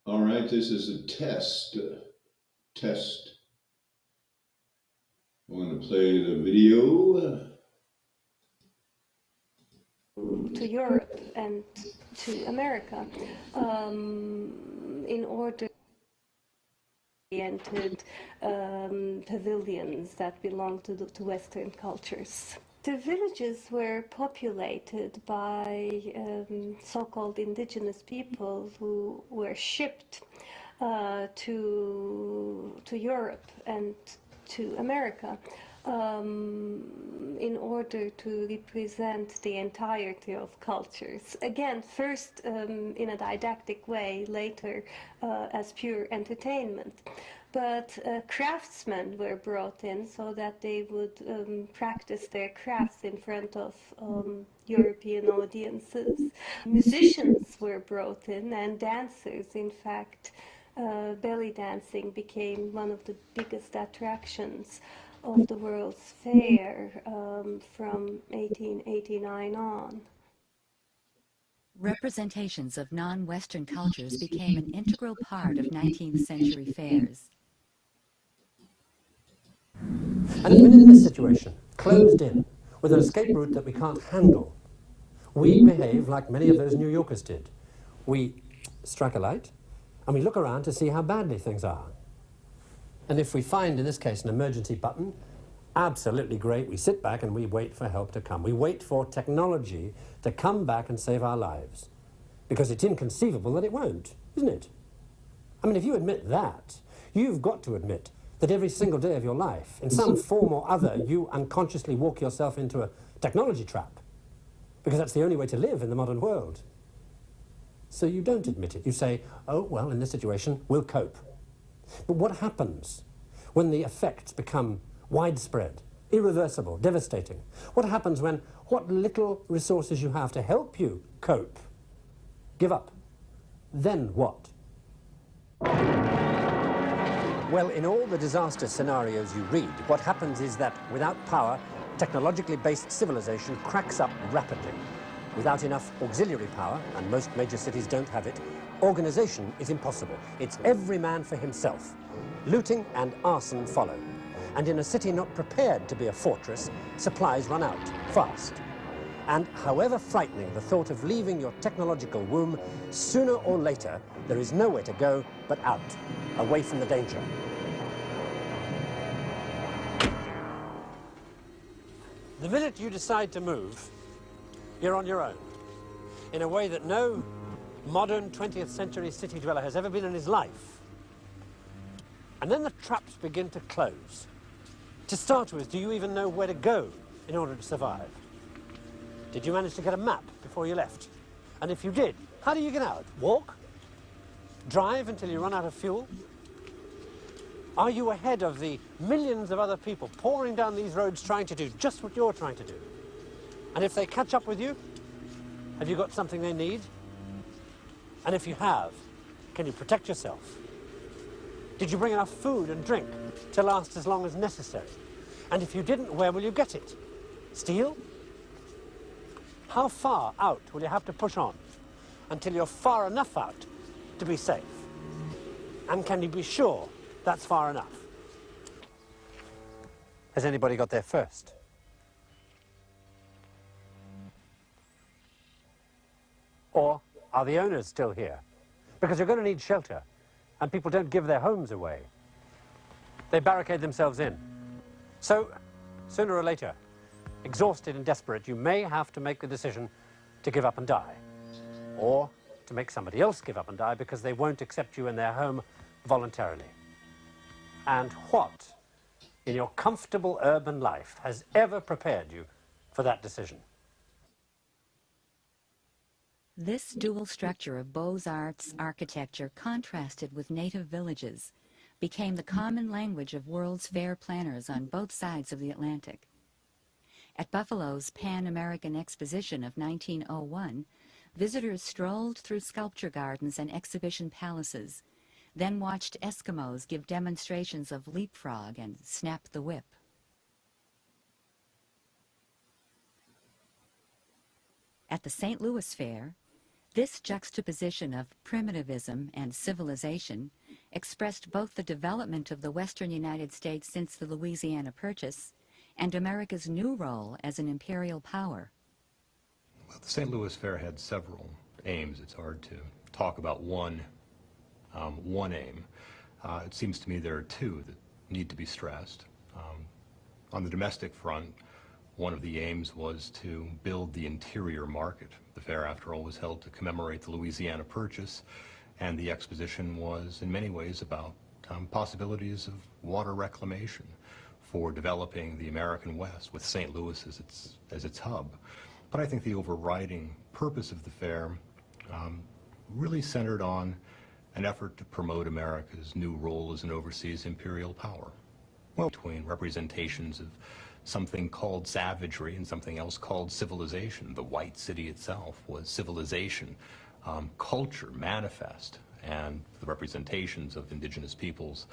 All right, this is a test. Test. I'm going to play the video. to Europe and to America in order oriented pavilions that belong to Western cultures. The villages were populated by so-called indigenous people who were shipped to Europe and to America in order to represent the entirety of cultures. Again, first in a didactic way, later as pure entertainment. But craftsmen were brought in so that they would practice their crafts in front of European audiences. Musicians were brought in and dancers, in fact. Belly dancing became one of the biggest attractions of the World's Fair from 1889 on. Representations of non-Western cultures became an integral part of 19th century fairs. And even in this situation, closed in, with an escape route that we can't handle, we behave like many of those New Yorkers did. We strike a light, and we look around to see how badly things are. And if we find, in this case, an emergency button, absolutely great. We sit back and we wait for help to come. We wait for technology to come back and save our lives. Because it's inconceivable that it won't, isn't it? I mean, if you admit that, you've got to admit that every single day of your life, in some form or other, you unconsciously walk yourself into a technology trap. Because that's the only way to live in the modern world. So you don't admit it. You say, oh, well, in this situation, we'll cope. But what happens when the effects become widespread, irreversible, devastating? What happens when what little resources you have to help you cope give up? Then what? Well, in all the disaster scenarios you read, what happens is that without power, technologically based civilization cracks up rapidly. Without enough auxiliary power, and most major cities don't have it, organization is impossible. It's every man for himself. Looting and arson follow. And in a city not prepared to be a fortress, supplies run out fast. And however frightening the thought of leaving your technological womb, sooner or later, there is nowhere to go but out, away from the danger. The minute you decide to move, you're on your own, in a way that no modern 20th century city dweller has ever been in his life. And then the traps begin to close. To start with, do you even know where to go in order to survive? Did you manage to get a map before you left? And if you did, how do you get out? Walk? Drive until you run out of fuel? Are you ahead of the millions of other people pouring down these roads trying to do just what you're trying to do? And if they catch up with you, have you got something they need? And if you have, can you protect yourself? Did you bring enough food and drink to last as long as necessary? And if you didn't, where will you get it? Steal? How far out will you have to push on until you're far enough out to be safe? And can you be sure that's far enough? Has anybody got there first? Or are the owners still here? Because you're going to need shelter, and people don't give their homes away. They barricade themselves in. So, sooner or later, exhausted and desperate, you may have to make the decision to give up and die. Or to make somebody else give up and die because they won't accept you in their home voluntarily. And what in your comfortable urban life has ever prepared you for that decision? This dual structure of Beaux-Arts architecture contrasted with native villages became the common language of World's Fair planners on both sides of the Atlantic. At Buffalo's Pan-American Exposition of 1901, visitors strolled through sculpture gardens and exhibition palaces, then watched Eskimos give demonstrations of leapfrog and snap the whip. At the St. Louis Fair, This juxtaposition of primitivism and civilization expressed both the development of the western United States since the Louisiana Purchase and America's new role as an imperial power. Well, the St. Louis Fair had several aims. It's hard to talk about one aim. It seems to me there are two that need to be stressed. On the domestic front, one of the aims was to build the interior market. The fair, after all, was held to commemorate the Louisiana Purchase, and the exposition was in many ways about possibilities of water reclamation for developing the American West with St. Louis as its hub. But I think the overriding purpose of the fair really centered on an effort to promote America's new role as an overseas imperial power. Well, between representations of something called savagery and something else called civilization. The White City itself was civilization, culture, manifest, and the representations of indigenous peoples.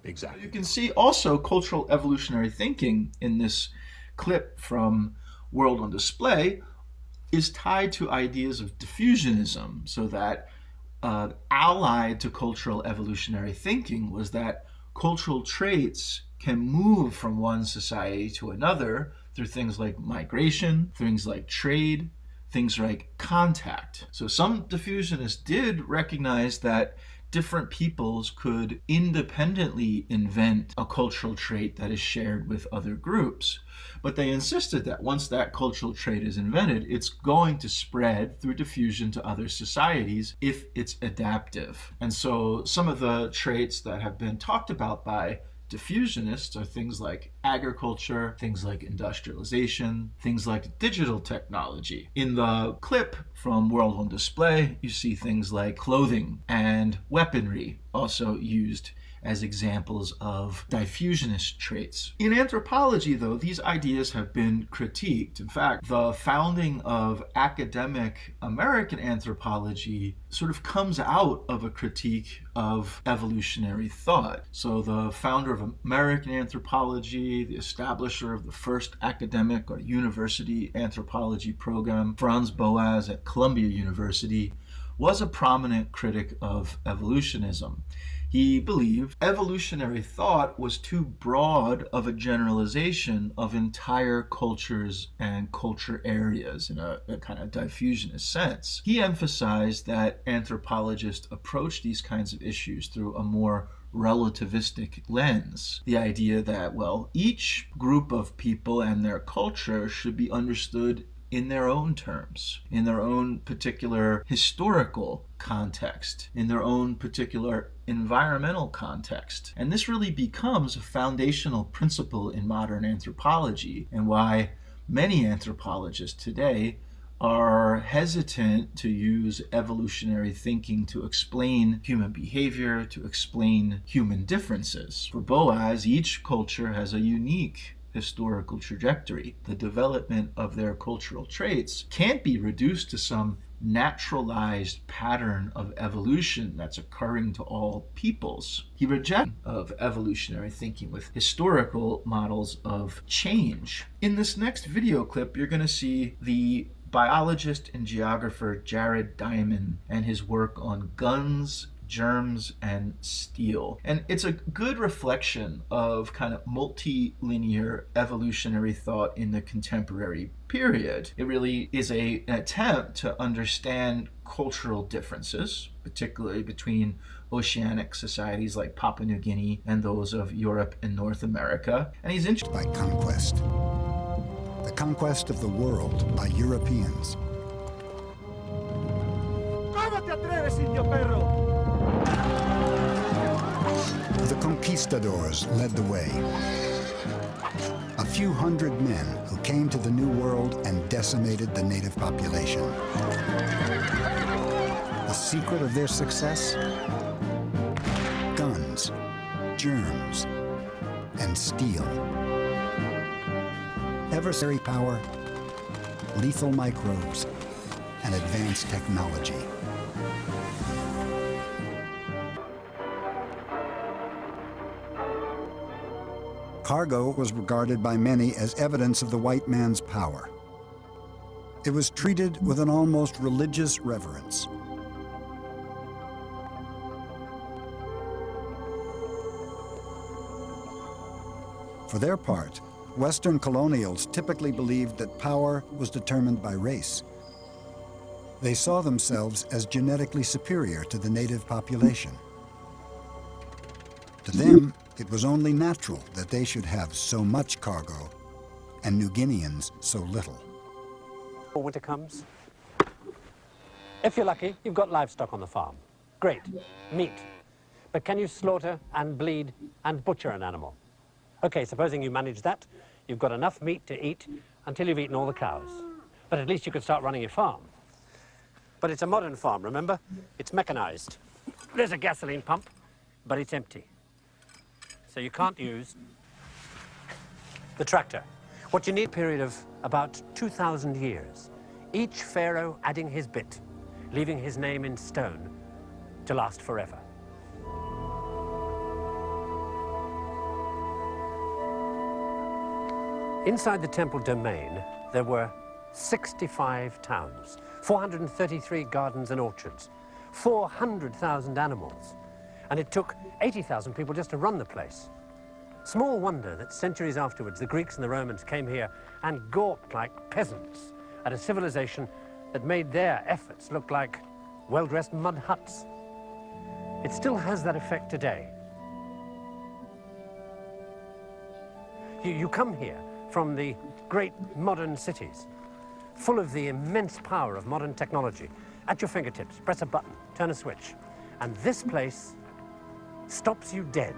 Exactly. You can see also cultural evolutionary thinking in this clip from World on Display is tied to ideas of diffusionism, so that allied to cultural evolutionary thinking was that cultural traits can move from one society to another through things like migration, things like trade, things like contact. So some diffusionists did recognize that different peoples could independently invent a cultural trait that is shared with other groups. But they insisted that once that cultural trait is invented, it's going to spread through diffusion to other societies if it's adaptive. And so some of the traits that have been talked about by diffusionists are things like agriculture, things like industrialization, things like digital technology. In the clip from World on Display, you see things like clothing and weaponry also used as examples of diffusionist traits. In anthropology, though, these ideas have been critiqued. In fact, the founding of academic American anthropology sort of comes out of a critique of evolutionary thought. So the founder of American anthropology, the establisher of the first academic or university anthropology program, Franz Boas at Columbia University, was a prominent critic of evolutionism. He believed evolutionary thought was too broad of a generalization of entire cultures and culture areas in a kind of diffusionist sense. He emphasized that anthropologists approach these kinds of issues through a more relativistic lens. The idea that, well, each group of people and their culture should be understood in their own terms, in their own particular historical context, in their own particular environmental context. And this really becomes a foundational principle in modern anthropology, and why many anthropologists today are hesitant to use evolutionary thinking to explain human behavior, to explain human differences. For Boas, each culture has a unique historical trajectory. The development of their cultural traits can't be reduced to some naturalized pattern of evolution that's occurring to all peoples. He rejects of evolutionary thinking with historical models of change. In this next video clip, you're going to see the biologist and geographer Jared Diamond and his work on guns, germs, and steel. And it's a good reflection of kind of multilinear evolutionary thought in the contemporary period. It really is an attempt to understand cultural differences, particularly between oceanic societies like Papua New Guinea and those of Europe and North America. And he's interested by conquest. The conquest of the world by Europeans. The conquistadors led the way. A few hundred men who came to the New World and decimated the native population. The secret of their success? Guns, germs, and steel. Adversary power, lethal microbes, and advanced technology. Cargo was regarded by many as evidence of the white man's power. it was treated with an almost religious reverence. For their part, Western colonials typically believed that power was determined by race. They saw themselves as genetically superior to the native population. To them, it was only natural that they should have so much cargo and New Guineans so little. When winter comes, if you're lucky, you've got livestock on the farm. Great, meat. But can you slaughter and bleed and butcher an animal? Okay, supposing you manage that, you've got enough meat to eat until you've eaten all the cows. But at least you could start running your farm. But it's a modern farm, remember? It's mechanized. There's a gasoline pump, but it's empty. So you can't use the tractor. What you need a period of about 2,000 years, each pharaoh adding his bit, leaving his name in stone to last forever. Inside the temple domain, there were 65 towns, 433 gardens and orchards, 400,000 animals, and it took 80,000 people just to run the place. Small wonder that centuries afterwards, the Greeks and the Romans came here and gawped like peasants at a civilization that made their efforts look like well-dressed mud huts. It still has that effect today. You come here from the great modern cities, full of the immense power of modern technology. At your fingertips, press a button, turn a switch, and this place stops you dead.